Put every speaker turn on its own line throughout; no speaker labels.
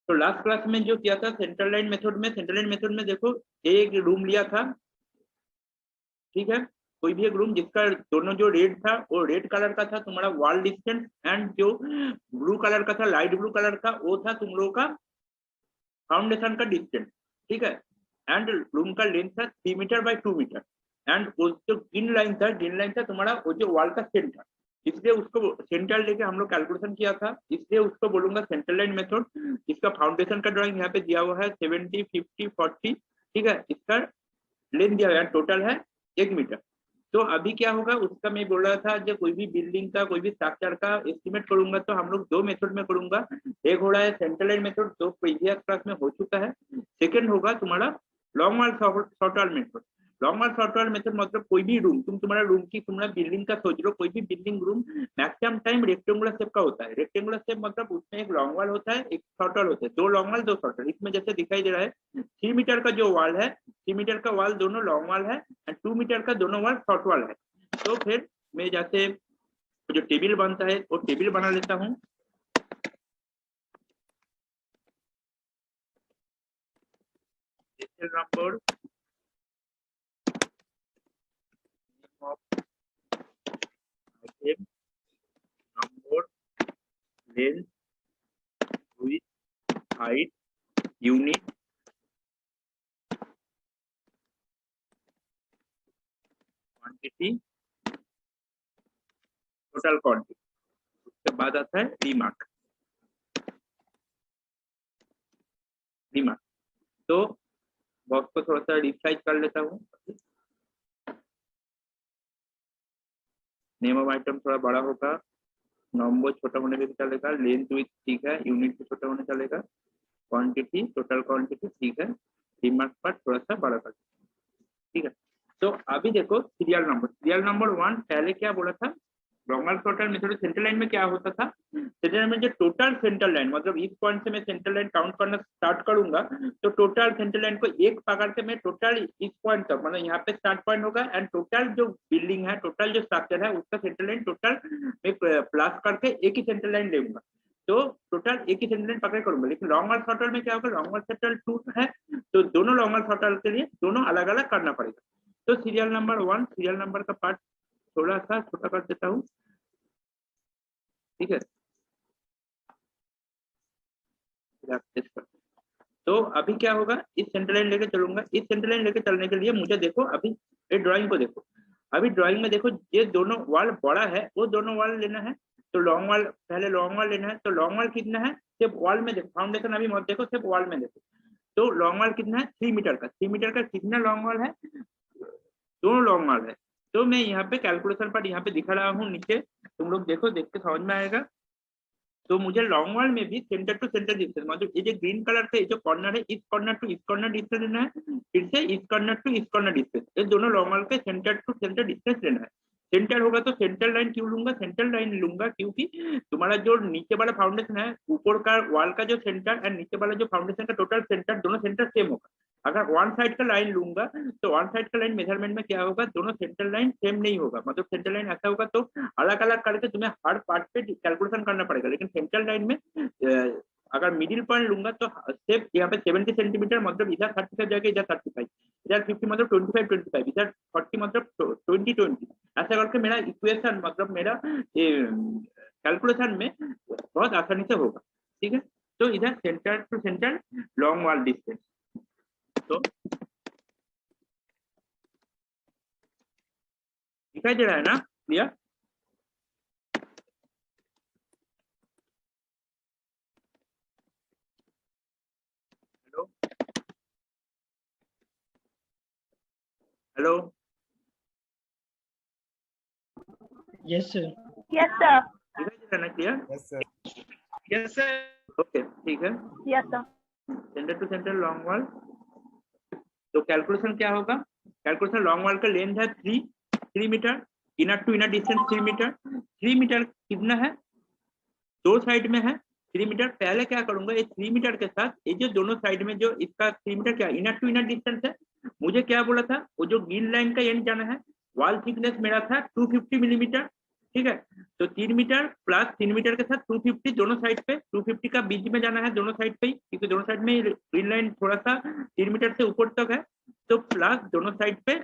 तो last class में जो किया था सेंट्रल लाइन मेथड में देखो एक रूम लिया था, ठीक है, कोई भी एक रूम जिसका दोनों जो रेड था वो रेड कलर का था तुम्हारा वॉल डिस्टेंस, एंड जो ब्लू कलर का था लाइट ब्लू कलर का वो था तुम लोगों का फाउंडेशन का डिस्टेंस, ठीक है। एंड रूम का लेंथ था 3 मीटर बाय 2 मीटर, एंड वो जो ग्रीन लाइन था तुम्हारा वो जो वॉल का सेंटर, इसलिए उसको सेंटर लेके हम लोग कैलकुलेशन किया था, इसलिए उसको बोलूंगा सेंट्रल लाइन मेथड। इसका फाउंडेशन का ड्राइंग यहाँ पे दिया हुआ है 70 50 40, ठीक है। इसका लेंथ दिया हुआ है, टोटल है 1 मीटर। तो अभी क्या होगा उसका मैं बोल रहा था, जब कोई भी बिल्डिंग का कोई भी स्ट्रक्चर का एस्टिमेट करूंगा तो हम लोग दो मेथड में करूंगा। एक हो रहा है सेंट्रल लाइन मेथड, तो प्रीवियस क्लास में हो चुका है। सेकंड होगा तुम्हारा long wall short wall method. Long wall short wall method मतलब कोई भी रूम तुम्हारा रूम की तुम्हारा बिल्डिंग का सोच लो, कोई भी building room maximum time rectangular shape का होता है। रेक्टेंगुलर शेप मतलब उसमें एक लॉन्ग वॉल होता है एक शॉर्ट वॉल होता है, दो लॉन्ग वॉल दो शॉर्ट वॉल। इसमें जैसे दिखाई दे रहा है 3 मीटर का जो वॉल है, 3 मीटर का वॉल दोनों लॉन्ग वॉल है एंड 2 मीटर का दोनों वॉल शॉर्ट वॉल है। तो फिर मैं जैसे जो टेबल बनता है वो टेबल बना लेता हूँ। Number number length width height unit quantity total quantity. उसके बाद आता है रिमार्क। तो बॉक्स को थोड़ा सा रिसाइज कर लेता हूँ। नेम ऑफ आइटम थोड़ा बड़ा होगा, नंबर छोटा होने पे भी चलेगा, लेंथ विड्थ ठीक है, यूनिट भी छोटा होने चलेगा, क्वांटिटी टोटल क्वांटिटी ठीक है, रिमार्क पर थोड़ा सा बड़ा कर, ठीक है। तो अभी देखो सीरियल नंबर 1 पहले क्या बोला था, long wall short wall method central line में क्या होता था, सेंट्रल लाइन में जो टोटल सेंट्रल लाइन मतलब इस पॉइंट से मैं सेंट्रल लाइन काउंट करना स्टार्ट करूंगा, तो टोटल सेंट्रल लाइन को एक पकड़ के मैं टोटल इस पॉइंट तक मतलब यहाँ पे स्टार्ट पॉइंट होगा एंड टोटल जो बिल्डिंग है टोटल जो स्ट्रक्चर है उसका सेंट्रल लाइन टोटल मैं प्लस करके एक ही सेंट्रल लाइन लेऊंगा। तो टोटल एक ही सेंट्रल लाइन पकड़ करूंगा। लेकिन लॉन्ग वॉल शॉर्ट वॉल में क्या होगा, लॉन्ग वॉल शॉर्ट वॉल 2 है तो दोनों लॉन्ग वॉल शॉर्ट वॉल के लिए दोनों अलग अलग करना पड़ेगा। तो सीरियल नंबर 1 सीरियल नंबर का पार्ट थोड़ा सा छोटा कर देता हूँ, ठीक है। तो अभी क्या होगा, इस सेंटर लाइन लेके चलूंगा। इस सेंटर लाइन लेके चलने के लिए मुझे देखो अभी ये ड्राइंग को देखो, अभी ड्राइंग में देखो ये दोनों वॉल बड़ा है वो दोनों वॉल लेना है। तो लॉन्ग वॉल पहले लॉन्ग वॉल लेना है, तो लॉन्ग वॉल कितना है सिर्फ वॉल में देखो, फाउंडेशन अभी मत देखो सिर्फ वॉल में देखो। तो लॉन्ग वॉल कितना है 3 मीटर का, 3 मीटर का कितना लॉन्ग वॉल है, दोनों लॉन्ग वॉल है। तो मैं यहाँ पे कैलकुलेशन पर यहाँ पे दिखा रहा हूँ नीचे, तुम लोग देखो देख के समझ में आएगा। तो मुझे लॉन्ग वॉल में भी सेंटर टू सेंटर डिस्टेंस मतलब ये जो ग्रीन कलर से जो कॉर्नर है इस कॉर्नर टू इस कॉर्नर डिस्टेंस लेना है, फिर से इस कॉर्नर टू इस कॉर्नर डिस्टेंस, ये दोनों लॉन्ग वॉल के सेंटर टू सेंटर डिस्टेंस लेना है। सेंटर होगा तो सेंटर लाइन क्यों लूंगा, सेंटर लाइन लूंगा क्योंकि तुम्हारा जो नीचे वाला फाउंडेशन है ऊपर का वॉल का जो सेंटर एंड नीचे वाला जो फाउंडेशन का टोटल सेंटर दोनों सेंटर सेम होगा। अगर वन साइड का लाइन लूंगा तो वन साइड का लाइन मेजरमेंट में क्या होगा, दोनों सेंटर लाइन सेम नहीं होगा, मतलब सेंटर लाइन ऐसा होगा तो अलग अलग करके तुम्हें हर पार्ट पे कैलकुलेशन करना पड़ेगा। लेकिन सेंट्रल लाइन में अगर मिडिल पॉइंट लूंगा तो सिर्फ यहाँ पे 70 सेंटीमीटर मतलब इधर 35 जाके इधर 35, इधर 50 मतलब 25 इधर 40 मतलब 20 ऐसा करके मेरा इक्वेशन मतलब मेरा कैलकुलेशन में बहुत आसानी से होगा, ठीक है। तो इधर centre to centre long wall distance, तो दिखाई दे रहा है ना clear. Hello hello
yes sir.
Yes sir.
दिखाई दे रहा है ना clear.
Yes sir.
Yes sir.
Okay ठीक है,
yes sir.
Centre to centre long wall. तो कैलकुलेशन क्या होगा, कैलकुलेशन लॉन्ग वॉल का लेंथ है 3 metre, inner to inner distance 3 metre. 3 metre कितना है, दो साइड में है 3 मीटर। पहले क्या करूंगा, ये 3 मीटर के साथ ये जो दोनों साइड में जो इसका 3 मीटर क्या इनर टू इनर डिस्टेंस है, मुझे क्या बोला था वो जो ग्रीन लाइन का एंड जाना है, वॉल थिकनेस मेरा था 250 मिलीमीटर, ठीक है। तो 3 मीटर प्लस 3 मीटर के साथ 250 दोनों साइड पे, 250 का बीच में जाना है दोनों साइड पे ही, क्योंकि दोनों साइड में ग्रीन लाइन थोड़ा सा 3 मीटर से ऊपर तक है। तो प्लस दोनों साइड पे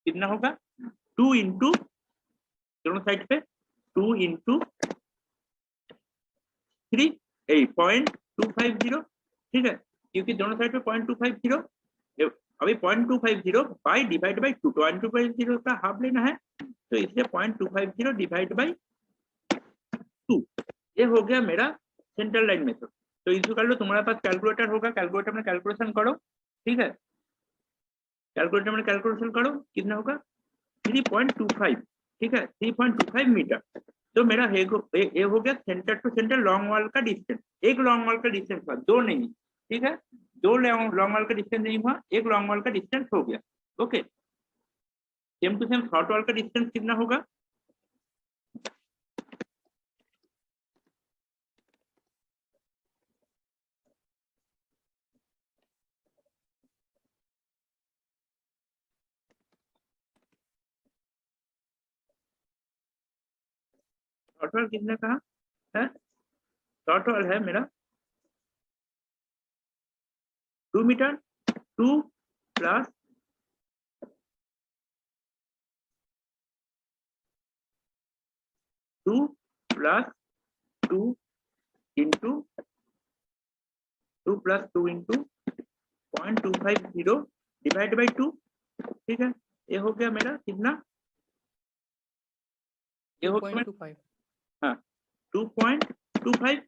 कितना होगा 2 इंटू दोनों साइड पे 2 इंटू 3 0.250, ठीक है, क्योंकि दोनों साइड पे 0.250, अभी 0.250 बाई डिवाइड बाई 2, 0.250 का हाफ लेना है, तो इसलिए 0.250 डिवाइड बाई 2, ये हो गया मेरा सेंट्रल लाइन मेथड। तो इसको कर लो, तुम्हारे पास कैलकुलेटर होगा, कैलकुलेटर में कैलकुलेशन करो, ठीक है, कैलकुलेटर में कैलकुलेशन करो, कितना होगा 3.25, ठीक है, 3.25 मीटर। तो मेरा ये हो गया centre to centre long wall का डिस्टेंस। एक लॉन्ग वॉल का डिस्टेंस हुआ, दो नहीं, ठीक है, दो लॉन्ग वॉल का डिस्टेंस नहीं हुआ, एक लॉन्ग वॉल का डिस्टेंस हो गया। Okay, same to same short wall का डिस्टेंस कितना होगा, शॉर्ट वॉल कितना कहा है, शॉर्ट वॉल है मेरा 2 metre, 2 plus 2 plus 2 into 2 plus 2 into 0.250 divide by 2, ठीक है, ये हो गया मेरा कितना, ये हो गया
2.25,
हाँ 2.25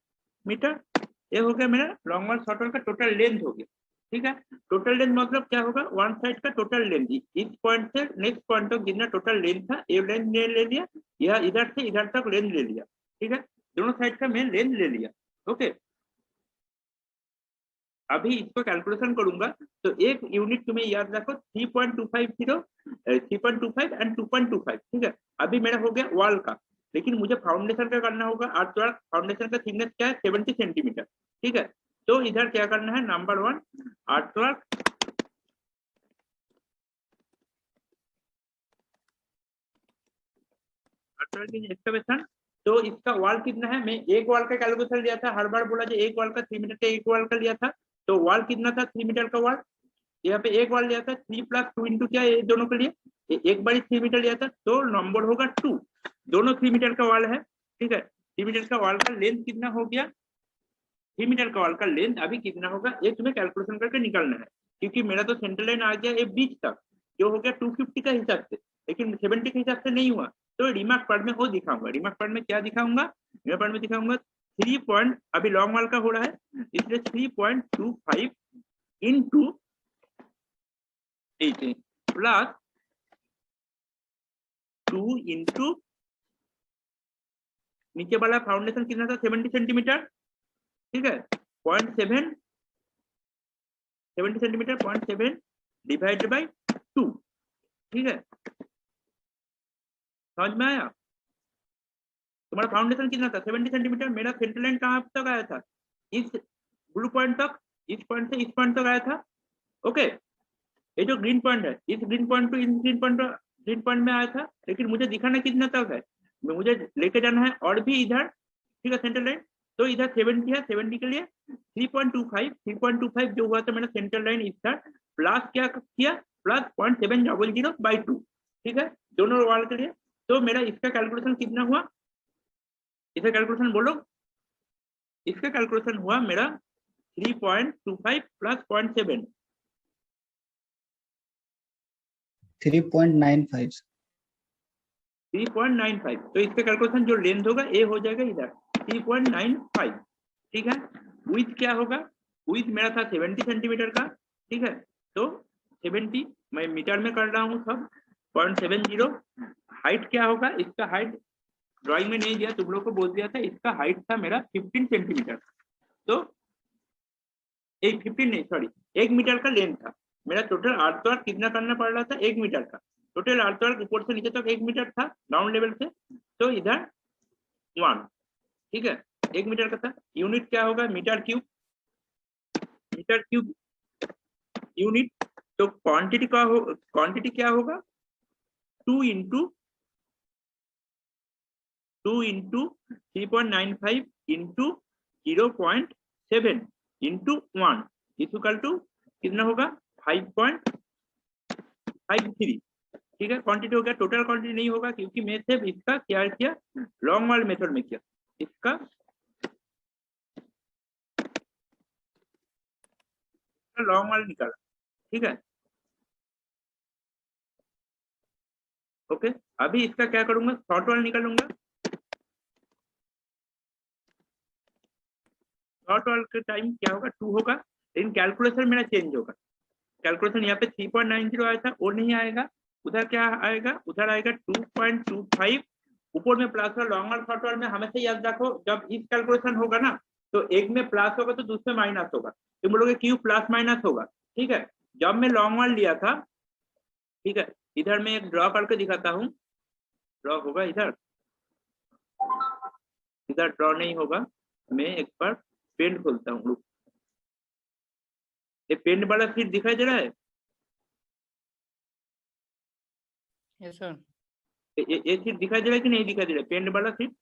मीटर। ये हो गया मेरा लॉन्ग वॉल शॉर्ट वॉल का टोटल लेंथ हो गया, ठीक है। टोटल लेंथ मतलब क्या होगा, वन साइड का टोटल लेंथ, इस पॉइंट से नेक्स्ट पॉइंट तक जितना टोटल लेंथ था, ये लेंथ ले लिया, यह इधर से इधर तक लेंथ ले लिया, ठीक है, दोनों साइड का मैं लेंथ ले लिया। ओके, अभी इसको कैलकुलेशन करूंगा, तो एक यूनिट तुम्हें याद रखो 3.250, 3.25 एंड 2.25, ठीक है। अभी मेरा हो गया वॉल का, लेकिन मुझे फाउंडेशन का करना होगा। आर्टवर्क फाउंडेशन का थिकनेस क्या है 70 सेंटीमीटर, ठीक है। तो इधर क्या करना है, नंबर 1 आर्टवर्क एक्सकवेशन। तो इसका वॉल कितना है, मैं एक वॉल का कैलकुलेशन लिया था, हर बार बोला जो एक वॉल का 3 मीटर का एक वॉल का लिया था, तो वॉल कितना था 3 मीटर का वॉल, यहाँ पे एक वॉल लिया था 3 प्लस 2 इंटू क्या, ये दोनों के लिए एक बार 3 मीटर लिया था, तो नंबर होगा 2, दोनों 3 मीटर का वॉल है, ठीक है। 3 मीटर का वॉल का लेंथ कितना हो गया, 3 मीटर का वॉल का लेंथ अभी कितना होगा, ये तुम्हें कैलकुलेशन करके निकालना है, क्योंकि मेरा तो सेंट्रल लाइन आ गया ये बीच तक, जो हो गया 250 का हिसाब से, लेकिन 70 के हिसाब से नहीं हुआ, तो रिमार्क पार्ट में वो दिखाऊंगा। रिमार्क पार्ट में क्या दिखाऊंगा, रिमार्क पार्ट में दिखाऊंगा 3 पॉइंट, अभी लॉन्ग वॉल का हो रहा है, इसलिए 3.25 इंटू 18 प्लस 2 इंटू नीचे वाला फाउंडेशन कितना था 70 सेंटीमीटर, ठीक है, 0.7 70 सेंटीमीटर 0.7 डिवाइडेड बाई 2, ठीक है, समझ में आया। तुम्हारा फाउंडेशन कितना था 70 सेंटीमीटर, मेरा सेंट्रल लाइन कहाँ तक आया था, इस ब्लू पॉइंट तक, इस पॉइंट से इस पॉइंट तक आया था। ओके, ये जो ग्रीन पॉइंट है, इस ग्रीन पॉइंट टू इन ग्रीन पॉइंट में आया था, लेकिन मुझे दिखाना कितना तक है, मुझे लेके जाना है और भी इधर, ठीक है, सेंट्रल लाइन। तो इधर 70 है, 70 के लिए 3.25 जो हुआ था मेरा सेंट्रल लाइन इधर, प्लस क्या किया, प्लस 0.700 बाई 2, ठीक है, दोनों वॉल के लिए। तो मेरा इसका कैलकुलेशन कितना हुआ, इसका कैलकुलेशन बोलो, इसका कैलकुलेशन हुआ मेरा 3.25 प्लस 0.7
3.95।
3.95, तो इसका कैलकुलेशन जो लेंथ होगा ये हो जाएगा इधर 3.95, ठीक है। विड्थ क्या होगा, विड्थ मेरा था 70 सेंटीमीटर का, ठीक है, तो 70 मैं मीटर में कर रहा हूँ सब 0.70। हाइट क्या होगा, इसका हाइट ड्राइंग में नहीं दिया, तुम लोग को बोल दिया था, इसका हाइट था मेरा 15 सेंटीमीटर, तो 15 नहीं सॉरी 1 मीटर का लेंथ था मेरा। टोटल आर्टवर्क कितना करना पड़ रहा था, 1 मीटर का, टोटल आर्टवर्क ऊपर से नीचे तक 1 मीटर था ग्राउंड लेवल से, तो इधर 1, ठीक है, 1 मीटर का था। यूनिट क्या होगा, मीटर क्यूब यूनिट। तो क्वांटिटी क्या होगा 2 into 2 into 3.95 into 0.7 into 1 equal to कितना होगा 5.53। ठीक है, क्वांटिटी हो गया, टोटल क्वांटिटी नहीं होगा क्योंकि मैं सिर्फ इसका क्या किया, लॉन्ग वाले मेथड में किया, इसका लॉन्ग वाला निकाला। ठीक है, ओके। अभी इसका क्या करूंगा, शॉर्ट वाला निकालूंगा। शॉर्ट वाले के टाइम क्या होगा 2 होगा, लेकिन कैलकुलेशन मेरा चेंज होगा। कैलकुलेशन यहाँ पे 3.90 आया था, वो नहीं आएगा, उधर क्या आएगा, उधर आएगा 2.25। ऊपर में प्लस और लॉन्ग वाल शॉर्ट वाल में हमेशा याद रखो, जब इस कैलकुलेशन होगा ना तो एक में प्लस होगा तो दूसरे माइनस होगा, तो बोलोगे क्यों प्लस माइनस होगा। ठीक है, जब मैं लॉन्ग वाल लिया था, ठीक है, इधर मैं एक ड्रॉ करके दिखाता हूँ, ड्रॉ होगा इधर, इधर ड्रॉ नहीं होगा, मैं एक बार पेंट खोलता हूँ। ये पेंट वाला शीट दिखाई दे रहा है,
यस सर।
ये शीट दिखाई दे रहा है कि नहीं दिखाई दे रहा है, पेंट वाला शीट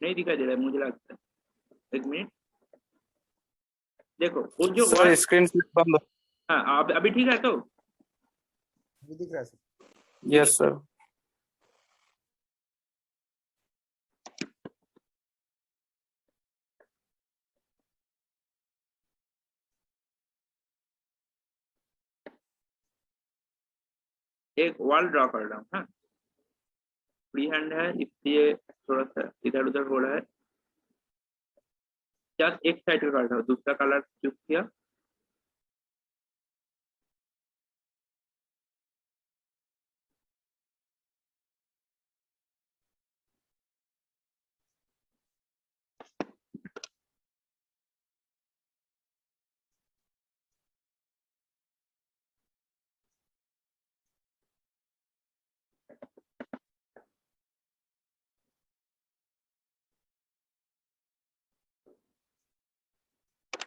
नहीं दिखाई दे रहा है मुझे लगता है, एक मिनट देखो वो जो
सर स्क्रीन बंद।
हाँ अभी ठीक है, तो
दिख रहा है सर। Yes sir.
एक वॉल ड्रॉ कर रहा हूँ। हाँ, फ्री हैंड है इसलिए थोड़ा सा इधर उधर हो रहा है, जस्ट एक साइड का कर रहा हूँ, दूसरा कलर चूज किया।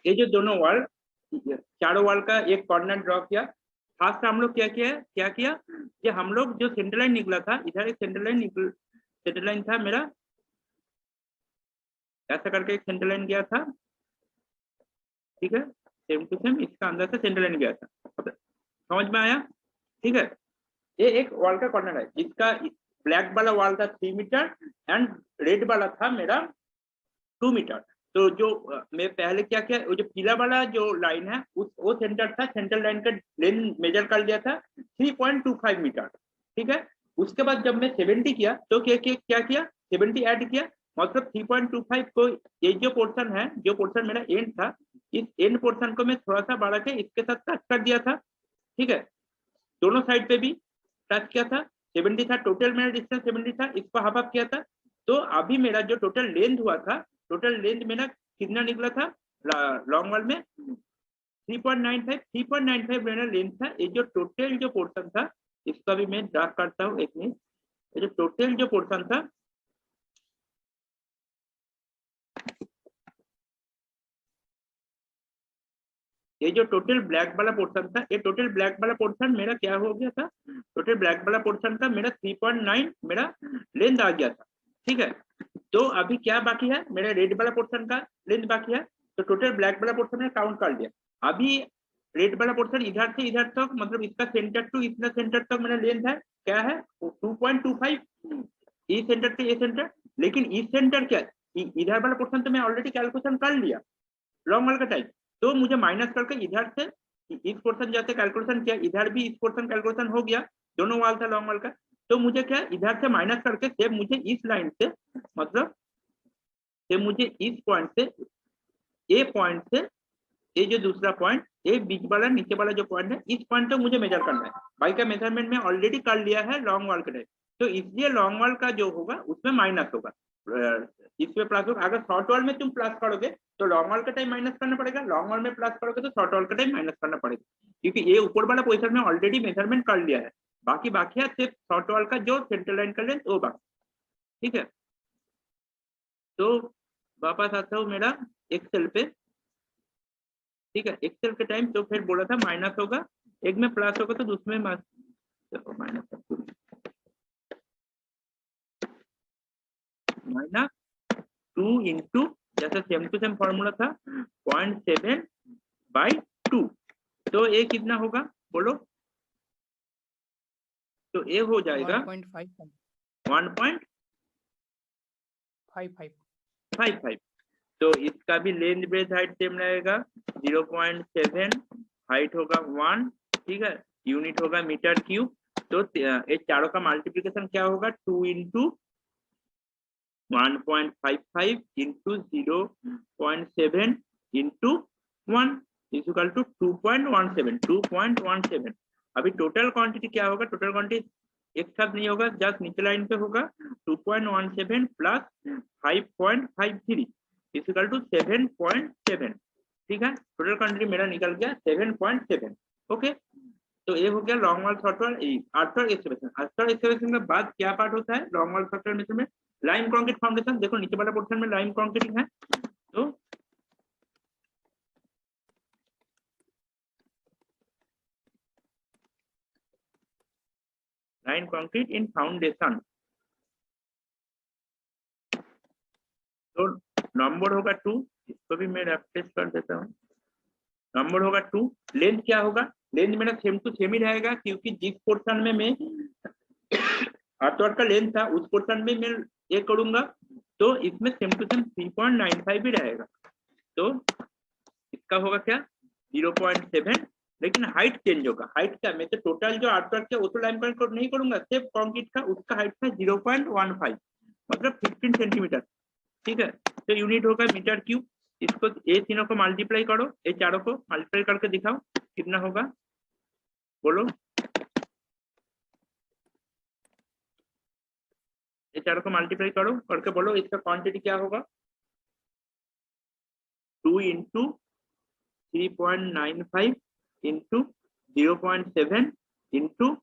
ये जो दोनों वॉल, चारों वॉल का एक कॉर्नर ड्रॉ किया। फर्स्ट हम लोग क्या किया कि हम लोग जो सेंटर लाइन निकला था, इधर एक सेंटर लाइन था मेरा, ऐसा करके एक सेंटर लाइन गया था। ठीक है, सेम टू सेम इसका अंदर से सेंटर लाइन गया था, समझ में आया। ठीक है, ये एक वॉल का कॉर्नर है, जिसका ब्लैक वाला वॉल था 3 मीटर एंड रेड वाला था मेरा 2 मीटर। तो जो मैं पहले क्या किया, वो जो पीला वाला जो लाइन है वो सेंटर था, सेंटर लाइन का लेंथ मेजर कर लिया था 3.25 मीटर। ठीक है, उसके बाद जब मैं 70 किया तो क्या किया 70 ऐड किया, मतलब 3.25 को ये जो पोर्शन है, जो पोर्शन मेरा एंड था, इस एंड पोर्शन को मैं थोड़ा सा बढ़ा के इसके साथ टच कर दिया था। ठीक है, दोनों साइड पे भी टच किया था, 70 था, टोटल मेरा डिस्टेंस 70 था, इसको हाफ हाफ किया था। तो अभी मेरा जो टोटल लेंथ हुआ था, टोटल लेंथ मेरा कितना निकला था लॉन्ग वॉल में 3.95 मेरा लेंथ था। ये जो टोटल जो पोर्शन था, इसका भी मैं ड्रा करता हूँ एक मिनट। ये जो टोटल जो पोर्शन था, ये जो टोटल ब्लैक वाला पोर्शन था, ये टोटल ब्लैक वाला पोर्शन मेरा क्या हो गया था, टोटल ब्लैक वाला पोर्शन का मेरा 3.9 मेरा लेंथ आ गया था। ठीक है, तो अभी क्या बाकी है, मेरा रेड वाला पोर्शन का लेंथ बाकी है, तो टोटल ब्लैक वाला पोर्शन में काउंट कर लिया। अभी रेड वाला पोर्शन इधर से इधर तक, मतलब इसका सेंटर टू इतना सेंटर तक मेरा लेंथ है, क्या है 2.25, इस सेंटर से ये सेंटर। लेकिन इस सेंटर क्या, इधर वाला पोर्शन तो मैं ऑलरेडी कैलकुलेशन कर लिया लॉन्ग वाल का टाइम, तो मुझे माइनस करके इधर से इस पोर्शन जैसे कैलकुलेशन किया, इधर भी इस पोर्शन कैलकुलेशन हो गया, दोनों वाल था लॉन्ग वाल का। तो मुझे क्या इधर से माइनस करके सेम मुझे इस लाइन से, मतलब सेम मुझे इस पॉइंट से, ए पॉइंट से ये जो दूसरा पॉइंट, ये बीच वाला नीचे वाला जो पॉइंट है, इस पॉइंट तक मुझे मेजर करना है। बाई का मेजरमेंट में ऑलरेडी कर लिया है लॉन्ग वाल का टाइम, तो इसलिए लॉन्ग वाल का जो होगा उसमें माइनस होगा, इसमें प्लस होगा। अगर शॉर्ट वाल में तुम प्लस करोगे तो लॉन्ग वाल का टाइम माइनस करना पड़ेगा, लॉन्ग वाल में प्लस करोगे तो शॉर्ट वाल का टाइम माइनस करना पड़ेगा, क्योंकि ये ऊपर वाला पोजीशन में ऑलरेडी मेजरमेंट कर लिया है। बाकी है सिर्फ शॉर्ट वाल का जो सेंट्रल लाइन का लेंथ वो बाकी। ठीक है, तो वापस आता हूँ मेरा एक्सेल पे। ठीक है, एक्सेल के टाइम तो फिर बोला था माइनस होगा, एक में प्लस होगा तो दूसरे में माइनस। माइनस 2 इंटू जैसा सेम टू सेम फॉर्मूला था 0.7/2। तो ये कितना होगा बोलो? तो ये हो जाएगा 1.55। तो इसका भी लेंथ ब्रेथ हाइट सेम रहेगा 0.7, हाइट होगा 1, ठीक है, यूनिट होगा मीटर क्यूब। तो ये चारों का मल्टीप्लिकेशन क्या होगा? 2 into 1.55 into 0.7 into 1 equal to 2.17। अभी टोटल क्वांटिटी क्या होगा? टोटल क्वांटिटी एक साथ नहीं होगा, जस्ट नीचे लाइन पे होगा 2.17 प्लस 5.53 इक्वल टू 7.7। ठीक है, टोटल क्वांटिटी मेरा निकल गया 7.7। ओके, तो ये हो गया long wall short wall after excavation. After excavation के बाद क्या पार्ट होता है long wall short wall method में? Lime concrete foundation. देखो नीचे वाला पोर्शन में लाइम कंक्रीटिंग है, तो लाइम कंक्रीट इन फाउंडेशन। तो नंबर होगा 2, इसको भी मैं रेफ्रेश कर देता हूँ। नंबर होगा 2, लेंथ क्या होगा? लेंथ मेरा सेम टू सेम ही रहेगा, क्योंकि जिस पोर्शन में मैं अर्थवर्क का लेंथ था उस पोर्शन में मैं ये करूंगा, तो इसमें सेम टू सेम 3.95 भी रहेगा। तो इसका होगा क्या? 0.7, लेकिन हाइट चेंज होगा। हाइट क्या? मैं तो टोटल जो अर्थवर्क है उसको लाइन पॉइंट नहीं करूंगा, सिर्फ कंक्रीट का उसका हाइट था 0.15, मतलब 15 सेंटीमीटर। ठीक है, तो यूनिट होगा मीटर क्यूब। इसको ये तीनों को मल्टीप्लाई करो, ये चारों को मल्टीप्लाई करके दिखाओ कितना होगा, बोलो। ये चारों को मल्टीप्लाई करो करके बोलो इसका क्वांटिटी क्या होगा? 2 इंटू 3.95 इंटू 0.7 इंटू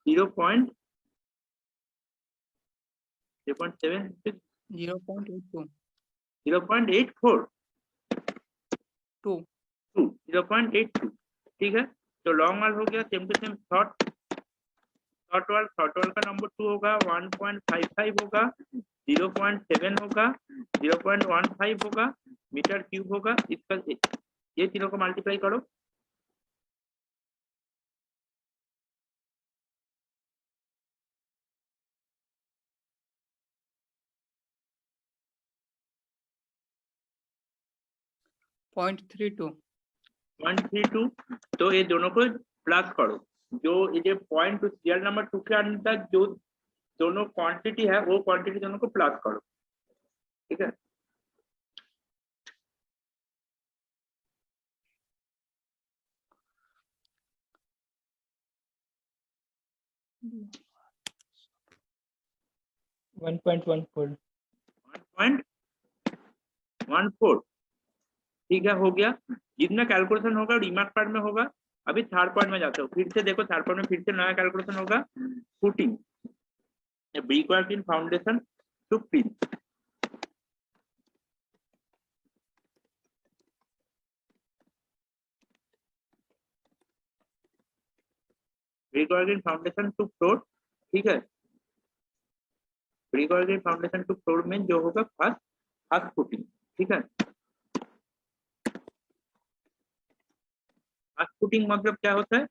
0.7 0.84 0.82। ठीक है, तो लॉन्ग वाल हो गया same to same. Short wall का नंबर 2 होगा 1.55 होगा 0.7 होगा 0.15 होगा मीटर क्यूब होगा। इसका ये तीनों को मल्टीप्लाई करो,
पॉइंट 32।
तो ये दोनों को प्लस करो, जो ये पॉइंट टू सीरियल नंबर 2 के अंदर जो दोनों क्वांटिटी है वो क्वांटिटी दोनों को प्लस करो। ठीक है,
वन पॉइंट 1.14।
ठीक है, हो गया। जितना कैलकुलेशन होगा रिमार्क पार्ट में होगा। अभी थर्ड पॉइंट में जाते हो, फिर से देखो थर्ड पॉइंट में फिर से नया कैलकुलेशन होगा। Footing brickwork in foundation to pin. Brickwork in foundation to floor. ठीक है, brickwork in foundation to floor में जो होगा फर्स्ट फुटिंग। ठीक है, फर्स्ट फुटिंग मतलब क्या होता है?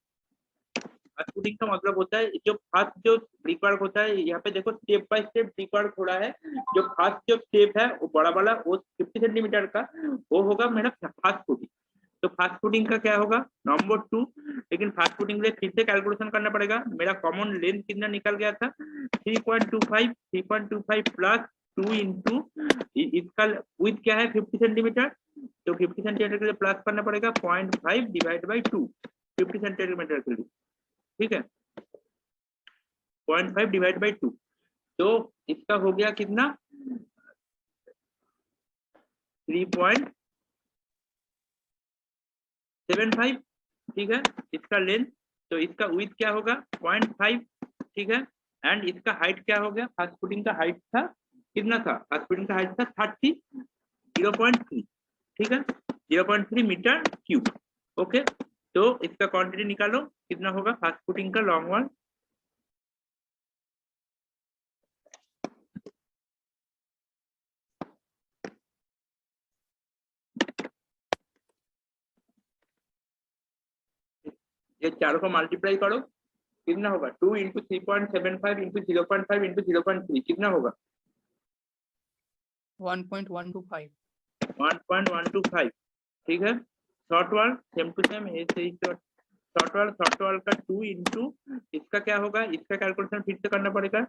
फर्स्ट फुटिंग का मतलब होता है जो फर्स्ट जो ब्रिकवर्क होता है, यहाँ पे देखो स्टेप बाय स्टेप ब्रिकवर्क हो रहा है। जो फर्स्ट जो स्टेप है वो बड़ा वाला वो 50 सेंटीमीटर का वो होगा मेरा फर्स्ट फुटिंग। तो फास्ट फुटिंग का क्या होगा? नंबर 2। लेकिन फास्ट फुटिंग के लिए फिर से कैलकुलेशन करना पड़ेगा। मेरा कॉमन लेंथ कितना निकल गया था? 3.25 प्लस 2 इंटू इसका विथ क्या है 50 सेंटीमीटर। तो 50 सेंटीमीटर के लिए प्लस करना पड़ेगा 0.5 डिवाइड बाई 2 50 सेंटीमीटर के लिए। ठीक है, 0.5 डिवाइड बाई 2। तो इसका हो गया कितना? 3.75। ठीक है, इसका लेंथ। तो इसका विथ क्या होगा? 0.5। ठीक है, एंड इसका हाइट क्या हो गया? फर्स्ट फुटिंग का हाइट था कितना था? फर्स्ट फुटिंग का हाइट था 0.3। ठीक है, 0.3 मीटर क्यूब। ओके, तो इसका क्वांटिटी निकालो कितना होगा फर्स्ट फुटिंग का लॉन्ग वॉल। ये चारों को मल्टीप्लाई करो, कितना होगा 2 इंटू 3.75 इंटू 0.5 इंटू 0.3 कितना होगा
1.125।
1.125। ठीक है, शॉर्ट वाल सेम टू सेम ऐसे ही शॉर्ट वाल का 2 इंटू इसका क्या होगा, इसका कैलकुलेशन फिर से करना पड़ेगा।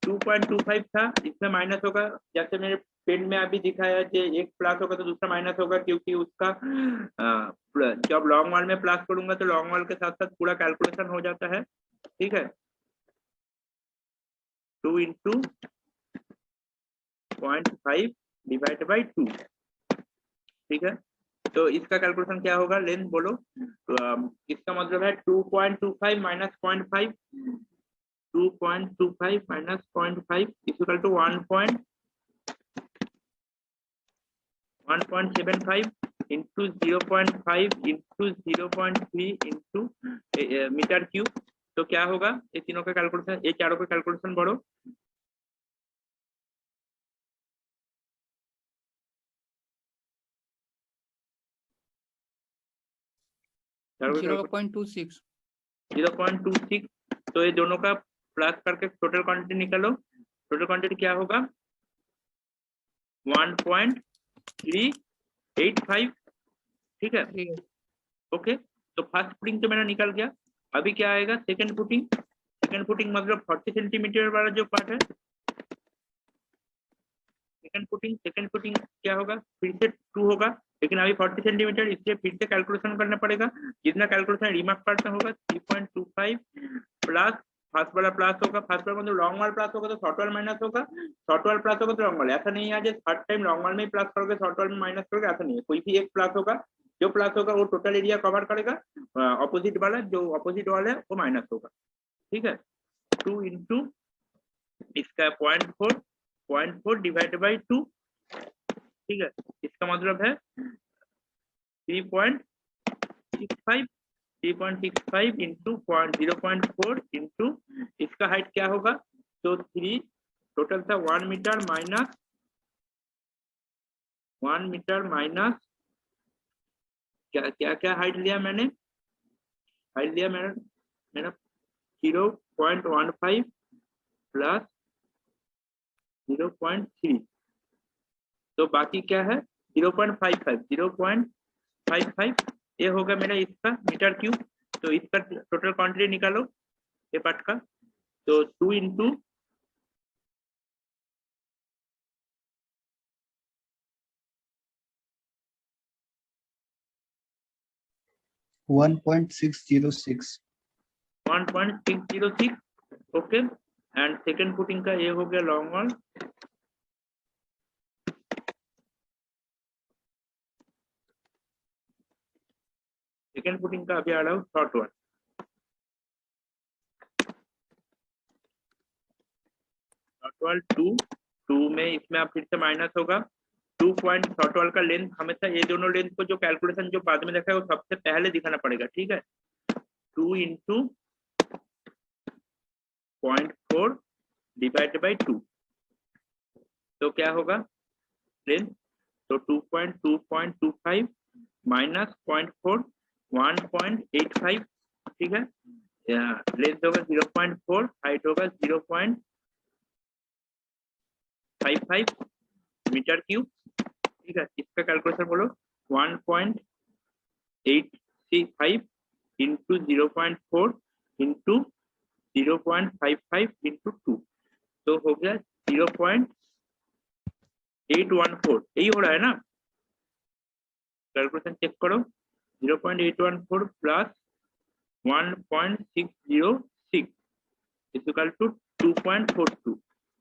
2.25 था, इसमें माइनस होगा, जैसे मेरे पेन में अभी दिखाया कि एक प्लस होगा तो दूसरा माइनस होगा, क्योंकि उसका जब लॉन्ग वाल में प्लस करूंगा तो लॉन्ग वाल के साथ साथ पूरा कैलकुलेशन हो जाता है। ठीक है, 2 इंटू 0.5 डिवाइड बाई 2। ठीक है, तो इसका कैलकुलेशन क्या होगा, लेंथ बोलो। तो इसका मतलब है 2.25 minus 0.5, 2.25 minus 0.5 equal to 1.75 into 0.5 into 0.3 into metre cube. तो क्या होगा, ये तीनों का कैलकुलेशन, ये चारों का कैलकुलेशन बढ़ो। चारों का
0.26।
0.26। तो ये दोनों का प्लस करके टोटल क्वांटिटी निकालो। टोटल क्वांटिटी क्या होगा 1.385। ठीक है, ओके। तो फर्स्ट पुटिंग तो मेरा निकल गया। अभी क्या आएगा सेकंड पुटिंग। सेकंड पुटिंग मतलब 40 सेंटीमीटर वाला जो पार्ट है, सेकंड पुटिंग क्या होगा, फिर से 2 होगा, लेकिन अभी 40 सेंटीमीटर, इसलिए फिर से कैलकुलेशन करना पड़ेगा। जितना कैलकुलेशन रिमार्क पार्ट में होगा 3.25 प्लस फर्स्ट वाला प्लस होगा, फर्स्ट वाला मतलब लॉन्ग वाला प्लस होगा तो शॉर्ट वाला माइनस होगा, शॉर्ट वाला प्लस होगा तो लॉन्ग वाला। ऐसा नहीं है जो हर टाइम लॉन्ग वाला में प्लस करोगे शॉर्ट वाला में माइनस करोगे, ऐसा नहीं है। कोई भी एक प्लस होगा, जो प्लस होगा वो टोटल एरिया कवर करेगा, ऑपोजिट वाला जो ऑपोजिट वाला है वो माइनस होगा। ठीक है, 2 इंटू इसका 0.4 डिवाइड बाई 2। ठीक है, इसका मतलब है 3.65 इंटू 0.4 इंटू इसका हाइट क्या होगा, तो 3 टोटल था 1 मीटर माइनस क्या क्या क्या हाइट लिया मैंने, हाइट लिया मेरा 0.15 प्लस 0.3, तो बाकी क्या है 0.55 ये होगा मेरा इसका मीटर क्यूब। तो इसका टोटल क्वांटिटी निकालो ये पार्ट का। तो 2 into 1.606 okay. And second putting का ये हो गया लॉन्ग वाल। सेकंड पुटिंग का अभी आ रहा हूँ शॉर्ट वाल। शॉर्ट वाल 2 में इसमें आप फिर से माइनस होगा 2 पॉइंट। शॉर्ट वाल का लेंथ हमेशा ये दोनों लेंथ को जो कैलकुलेशन जो बाद में देखा है वो सबसे पहले दिखाना पड़ेगा। ठीक है, 2 इंटू 0.4 डिवाइड बाई 2, तो क्या होगा लेंथ, तो 2.25 माइनस 0.4 1.85। ठीक है, लेंथ होगा 0.4, हाइट होगा 0.55 मीटर क्यूब। ठीक है, इसका कैलकुलेशन बोलो 1.835 इंटू 0.4 इंटू 0.55 इंटू 2, तो हो गया 0.814। यही हो रहा है ना, कैलकुलेशन चेक करो 0.814 प्लस 1.606 इक्वल टू 2.42।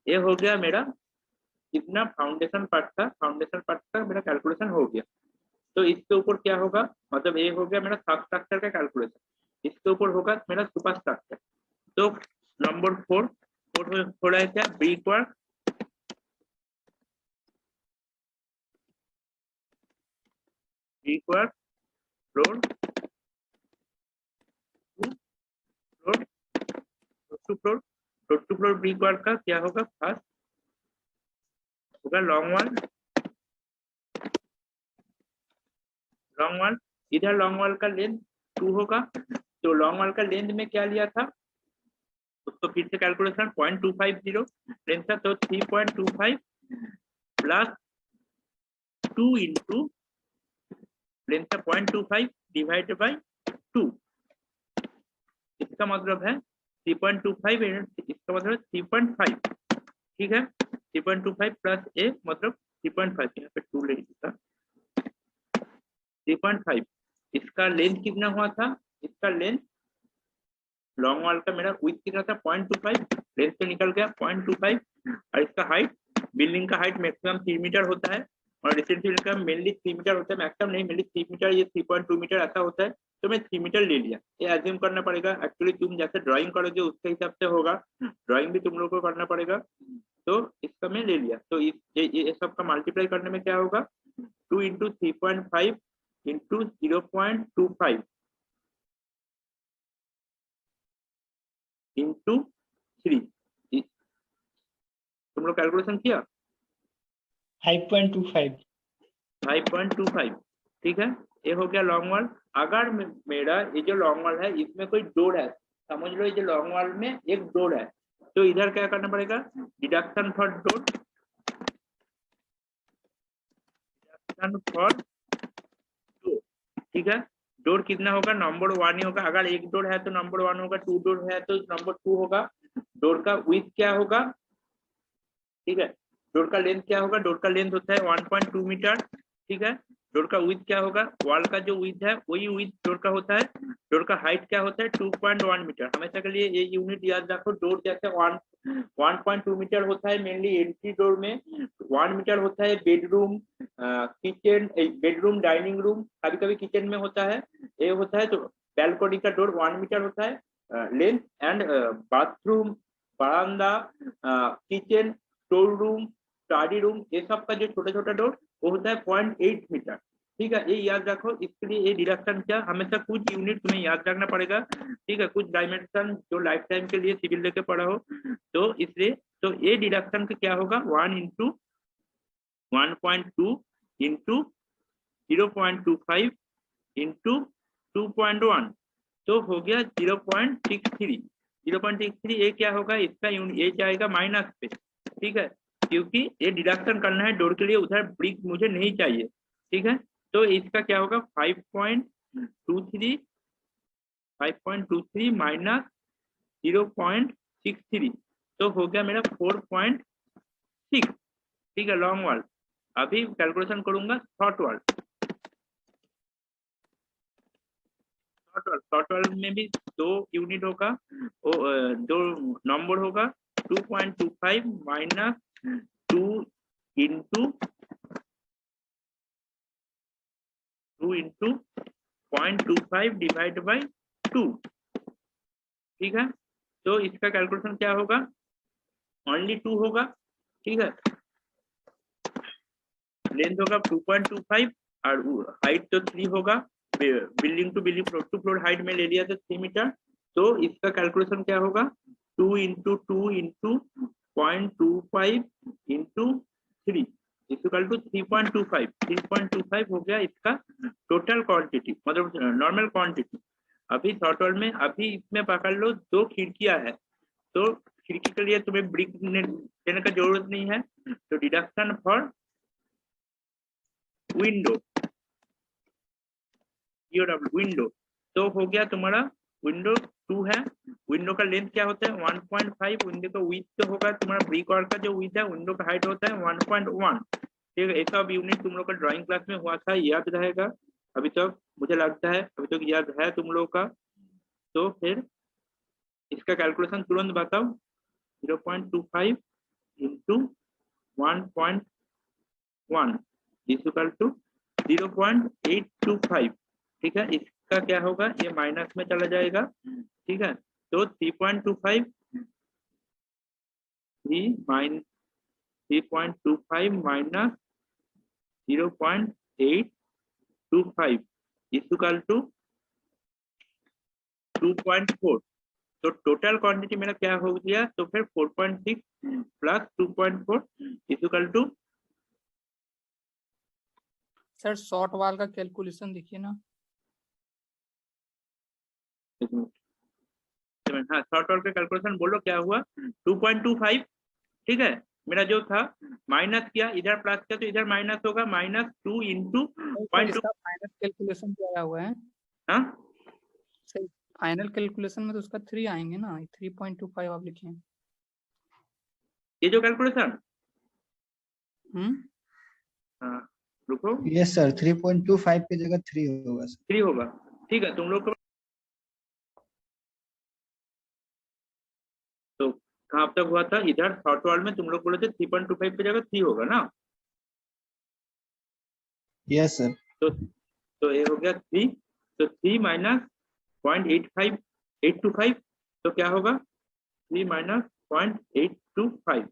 ये हो गया मेरा कितना फाउंडेशन पार्ट था, फाउंडेशन पार्ट का मेरा कैलकुलेशन हो गया। तो इसके ऊपर क्या होगा, मतलब ये हो गया मेरा सब स्ट्रक्चर का कैलकुलेशन, इसके ऊपर होगा मेरा सुपर स्ट्रक्चर। तो नंबर 4 थोड़ा है क्या brick work. Brick work road to floor brick work का क्या होगा, फर्स्ट होगा लॉन्ग वाल। इधर लॉन्ग वाल का लेंथ 2 होगा, तो लॉन्ग वाल का लेंथ में क्या लिया था, उसको फिर से कैलकुलेशन 0.250 लेंथ था, तो 3.25 प्लस 2 इंटू लेंथ था 0.25 डिवाइड बाई 2, इसका मतलब है 3.25, इसका मतलब 3.5, ठीक है। 3.25 प्लस ए मतलब 3.5, यहाँ पे 2 ले लिया, 3.5। इसका लेंथ कितना हुआ था, इसका लेंथ लॉन्ग वाल का मेरा विड्थ कितना था 0.25, लेंथ तो निकल गया 0.25, और इसका हाइट, बिल्डिंग का हाइट मैक्सिमम 3 मीटर होता है और रेसिडेंशियल का मेनली 3 मीटर होता है, मैक्सिमम नहीं मेनली 3 मीटर, ये 3.2 मीटर ऐसा होता है, तो मैं 3 मीटर ले लिया। ये एज्यूम करना पड़ेगा, एक्चुअली तुम जैसे ड्राइंग करोगे उसके हिसाब से होगा, ड्राइंग भी तुम लोग को करना पड़ेगा। तो इसका मैं ले लिया, तो ये सब का मल्टीप्लाई करने में क्या होगा, 2 इंटू 3.5 इंटू 0.25 इंटू 3, तुम लोग कैलकुलेशन किया 5.25, ठीक है। ये हो गया लॉन्ग वाल। अगर मेरा ये जो लॉन्ग वाल है इसमें कोई डोर है, समझ लो ये जो लॉन्ग वाल में एक डोर है, तो इधर क्या करना पड़ेगा, deduction for door, deduction for door, ठीक है। डोर कितना होगा, नंबर 1 ही होगा, अगर एक डोर है तो नंबर 1 होगा, 2 डोर है तो नंबर 2 होगा। डोर का विड्थ क्या होगा, ठीक है। डोर का लेंथ क्या होगा, डोर का लेंथ होता है 1.2 मीटर, ठीक है। डोर का विड्थ क्या होगा, वॉल का जो विड्थ है वही विड्थ डोर का होता है। डोर का हाइट क्या होता है 2.1 मीटर, हमेशा के लिए ये यूनिट याद रखो। डोर जैसे 1.2 मीटर होता है मेनली एंट्री डोर में, 1 मीटर होता है bedroom, kitchen, bedroom dining room, कभी कभी किचन में होता है, ये होता है। तो बैल्कनी का डोर 1 मीटर होता है लेंथ, एंड बाथरूम, बरामदा, kitchen, store room, study room, ये सब का जो छोटा छोटा डोर वो होता है 0.8 मीटर, ठीक है। ये याद रखो, इसके लिए ये डिडक्शन क्या, हमेशा कुछ यूनिट तुम्हें याद रखना पड़ेगा, ठीक है, कुछ डायमेंशन जो लाइफ टाइम के लिए सिविल लेके पढ़ा हो, तो इसलिए तो ये डिडक्शन का क्या होगा, 1 इंटू 1.2 इंटू 0.25 इंटू 2.1, तो हो गया 0.63। 0.63 ये क्या होगा, इसका ये जाएगा माइनस पे, ठीक है, क्योंकि ये डिडक्शन करना है डोर के लिए, उधर ब्रिक मुझे नहीं चाहिए, ठीक है। तो इसका क्या होगा 5.23 माइनस 0.63, तो हो गया मेरा 4.6, ठीक है, लॉन्ग वाल। अभी कैलकुलेशन करूंगा शॉर्ट वाल। शॉर्ट वाल में भी 2 यूनिट होगा, दो नंबर होगा, 2.25 माइनस 2 इंटू 0.25 डिवाइड बाई 2, ठीक है। तो इसका कैलकुलेशन क्या होगा, ओनली 2 होगा, ठीक है। लेंथ होगा 2.25 और हाइट तो 3 होगा, building to building, floor to floor height में ले लिया था 3 मीटर, तो इसका कैलकुलेशन क्या होगा, 2 into 2 into 0.25 into 3 equal to 3.25 हो गया इसका टोटल क्वांटिटी, मतलब नॉर्मल क्वांटिटी। अभी शॉर्ट वाल में अभी इसमें पकड़ लो 2 खिड़कियां है, तो खिड़की के लिए तुम्हें ब्रिक देने का जरूरत नहीं है, तो डिडक्शन फॉर विंडो, विंडो, तो हो गया तुम्हारा विंडो 2 है। विंडो का लेंथ क्या होता है 1.5, विंडो का विड्थ तो होगा तुम्हारा ब्रिक वर्क का जो विड्थ है, विंडो का हाइट होता है 1.1, ठीक है। ऐसा यूनिट तुम लोग का ड्राइंग क्लास में हुआ था, याद रहेगा अभी तक, मुझे लगता है अभी तक याद है तुम लोग का। तो फिर इसका कैलकुलेशन तुरंत बताओ, 0.25 इंटू 1.1 इक्वल टू 0.825, ठीक है। इसका क्या होगा, ये माइनस में चला जाएगा, ठीक है। तो 3.25 माइनस 0.825 इक्वल टू 2.4, तो टोटल क्वांटिटी मेरा क्या हो गया, तो फिर 4.6 plus 2.4 equal to,
sir short wall का कैलकुलेशन देखिए ना।
एक 0.7 हाँ शॉर्ट वॉल का कैलकुलेशन बोलो क्या हुआ 2.25 ठीक है। मेरा जो था माइनस किया इधर प्लस किया तो इधर माइनस होगा -2 इंटू
इसका फाइनल कैलकुलेशन क्या आया हुआ है?
हाँ
सही, फाइनल कैलकुलेशन में तो उसका 3 आएंगे ना, 3.25 आप लिखे हैं।
ये जो कैलकुलेशन हाँ रुको
यस सर 3.25 की जगह 3 होगा सर।
3 होगा ठीक है। तुम लोग को तो कहाँ तक हुआ था इधर शॉर्ट वॉल में तुम लोग बोले थे 3.25 की जगह 3 होगा ना।
Yes sir.
तो ये हो गया 3 तो 3 माइनस 0.825 तो क्या होगा 3 माइनस 0.825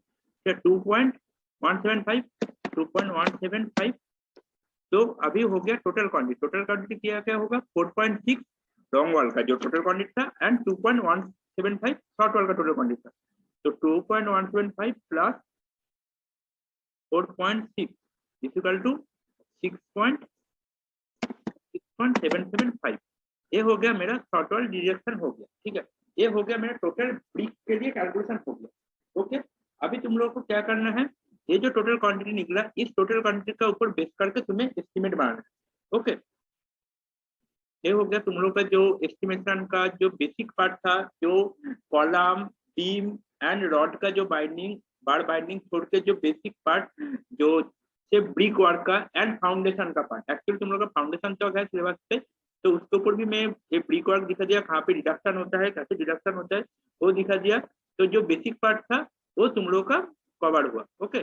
2.175 तो अभी हो गया टोटल क्वांटिटी क्या होगा 4.6 लॉन्ग वॉल का जो टोटल क्वांटिटी था एंड 2.175 शॉर्ट वॉल का टोटल क्वांटिटी था। तो 2.175 प्लस 4.6 इक्वल टू 6.775 ये हो गया मेरा शॉर्ट वॉल डिडक्शन हो गया ठीक है। ये हो गया मेरा टोटल ब्रिक के लिए कैलकुलेशन हो गया ओके। अभी तुम लोगों को क्या करना है ये जो टोटल क्वांटिटी निकला इस टोटल क्वांटिटी का ऊपर बेस करके तुम्हें एस्टिमेट बनाना है ओके। ये हो गया तुम लोग का जो एस्टिमेशन का जो बेसिक पार्ट था जो कॉलम बीम एंड रॉड का जो बार बाइंडिंग छोड़ के जो बेसिक पार्ट जो ब्रिक वर्क का एंड फाउंडेशन का पार्ट एक्चुअली तुम लोग का फाउंडेशन तो है सिलेबस पे तो उसके ऊपर भी मैं ये ब्रिक वर्क दिखा दिया कहाँ पे डिडक्शन होता है कैसे डिडक्शन होता है वो दिखा दिया। तो जो बेसिक पार्ट था वो तुम लोग का कवर हुआ ओके।